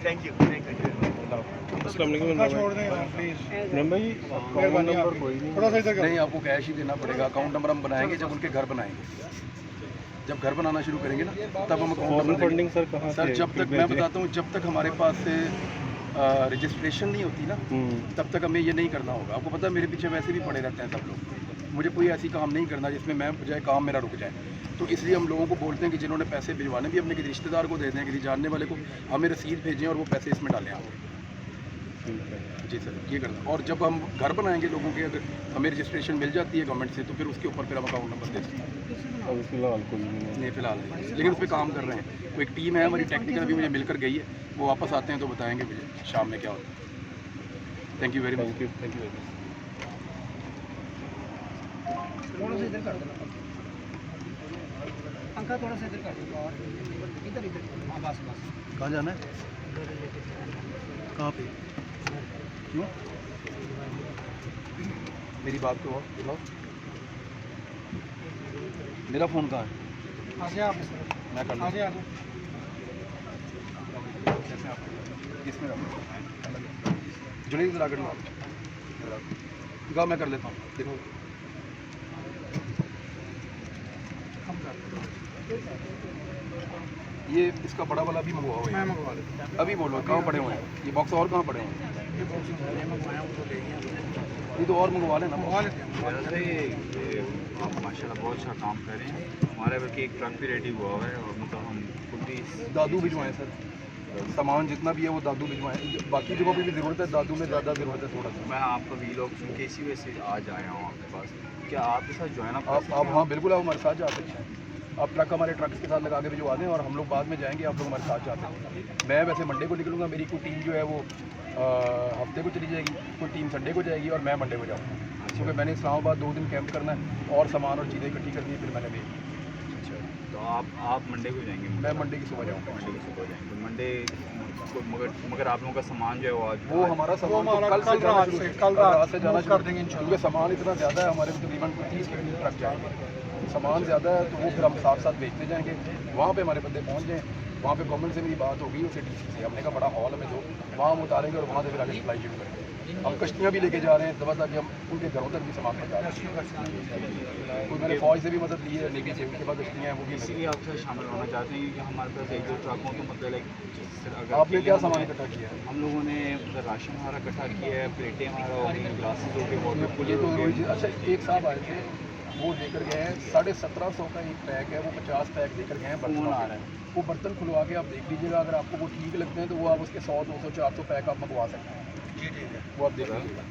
Thank you अस्सलाम वालेकुम छोड़ दें प्लीज इमरान भाई अकाउंट नंबर कोई नहीं थोड़ा सा इधर नहीं, आपको कैश ही देना पड़ेगा। अकाउंट नंबर हम बनाएंगे जब उनके घर बनाएंगे, जब घर बनाना शुरू करेंगे ना तब हम अकाउंट फॉरेन नंबर फंडिंग देंगे। सर कहाँ सर से जब तक मैं बताता हूँ, जब तक हमारे पास से रजिस्ट्रेशन नहीं होती ना तब तक हमें ये नहीं करना होगा। आपको पता है मेरे पीछे वैसे भी पड़े रहते हैं सब लोग, मुझे कोई ऐसी काम नहीं करना जिसमें मैं जाए काम मेरा रुक जाए। तो इसलिए हम लोगों को बोलते हैं कि जिन्होंने पैसे भिजवाने भी अपने किसी रिश्तेदार को दे दें, किसी जानने वाले को हमें रसीद भेजें और वो पैसे इसमें डालें आप। जी सर, ये करना। और जब हम घर बनाएंगे लोगों के, अगर हमें रजिस्ट्रेशन मिल जाती है गवर्नमेंट से, तो फिर उसके ऊपर फिर हम अकाउंट नंबर दे सकते हैं। अभी फिलहाल कोई नहीं फिलहाल नहीं, लेकिन उस पर काम कर रहे हैं। वो एक टीम है हमारी टेक्निकल, अभी मुझे मिलकर गई है, वो वापस आते हैं तो बताएंगे मुझे शाम में क्या होता है। Thank you very much. Thank you very much. थोड़ा सा इधर कर दो पंखा, थोड़ा सा इधर कर दो और इधर इधर। हाँ बस बस। कहाँ जाना है? कहाँ पे? क्यों? मेरी बात तो बुलाओ। मेरा फ़ोन कहाँ है? आ जाए आप इस तरफ, मैं कर आ जाए, आ जाए। कैसे आप किसमें जुड़े जरा कर लो, मैं कर लेता हूँ। देखो ये इसका बड़ा वाला भी मंगवा हुआ मैं है, मंगवा लेता हूँ। अभी बोलो कहाँ पड़े हुए हैं ये बॉक्स, और कहाँ पड़े हुए हैं? ये बॉक्स मैंने मंगवाया वो ले गया, नहीं तो और मंगवा लेना। मंगवा लेते हैं। अरे ये आप माशाल्लाह बहुत अच्छा काम कर रहे हैं। हमारे बल्कि एक ट्रक भी रेडी हुआ है और मतलब हम खुद भी दादू भिजवाएं सर, सामान जितना भी है वो दादू भिजवाएं। बाकी जगहों पे भी ज़रूरत है, दादू में ज़्यादा ज़रूरत है थोड़ा सा। मैं आपका वीलॉग सुन के इसी वजह से आज आया हूँ आपके पास। क्या आपके साथ ज्वाइन आप हाँ बिल्कुल, आप हमारे साथ जा सकते हैं। आप ट्रक हमारे ट्रक के साथ लगा के भिजवा दें और हम लोग बाद में जाएंगे, आप लोग हमारे साथ जा सकते हैं। मैं वैसे मंडे को निकलूँगा, मेरी कोई टीम जो है वो हफ्ते को चली जाएगी, कोई टीम संडे को जाएगी और मैं मंडे को जाऊँगा, क्योंकि मैंने इस्लामाबाद 2 दिन कैंप करना है और सामान और चीज़ें इकट्ठी करनी है, फिर मैंने भेजी। अच्छा, तो आप मंडे को जाएंगे? मैं मंडे की सुबह जाऊँगा। मंडे को सुबह जाएंगे तो मंडे को, मगर आप लोगों का सामान जो है वो आज वो हमारा सामान तो कल से जाना शुरू कर देंगे इंशाल्लाह, क्योंकि सामान इतना ज़्यादा है हमारे, तकरीबन 30 के करीब ट्रक जाएंगे। सामान ज़्यादा है तो वो फिर हम साथ साथ बेचते जाएंगे। वहाँ पे हमारे बंदे पहुँच जाएँ, वहाँ पे गवर्नमेंट से मेरी बात होगी, उसे डीसी से हमने का बड़ा हॉल हमें दो, वहाँ हम उतारेंगे और वहाँ से फिर आगे सप्लाई शुरू करेंगे। हम कश्तियाँ भी लेके जा रहे हैं दबा, ताकि हम उनके घरों तक भी सामान पहुँचा दें। कोई मैंने फौज से भी मदद ली है, नेवी से, उनके पास कश्तियाँ हैं वो भी। इसलिए आपसे शामिल होना चाहते हैं कि हमारे पास 1-2 ट्रक हों तो मतलब अगर आपने क्या सामान इकट्ठा किया है? हम लोगों ने मतलब राशन हमारा इकट्ठा किया है, प्लेटें हमारा हो गई, ग्लासेस हो गए, वाटर ये कूलर तो हो वही गए। चीज़। अच्छा, एक साहब आए थे, वो लेकर गए हैं 1750 का एक पैक है, वो 50 पैक लेकर गए हैं। कौन आ रहा है? वो बर्तन खुलवा के आप देख लीजिएगा, अगर आपको वो ठीक लगते हैं तो वो आप उसके 100, 200, 400 पैक आप मंगवा सकते हैं। जी ठीक है। वो आप देख लीजिएगा।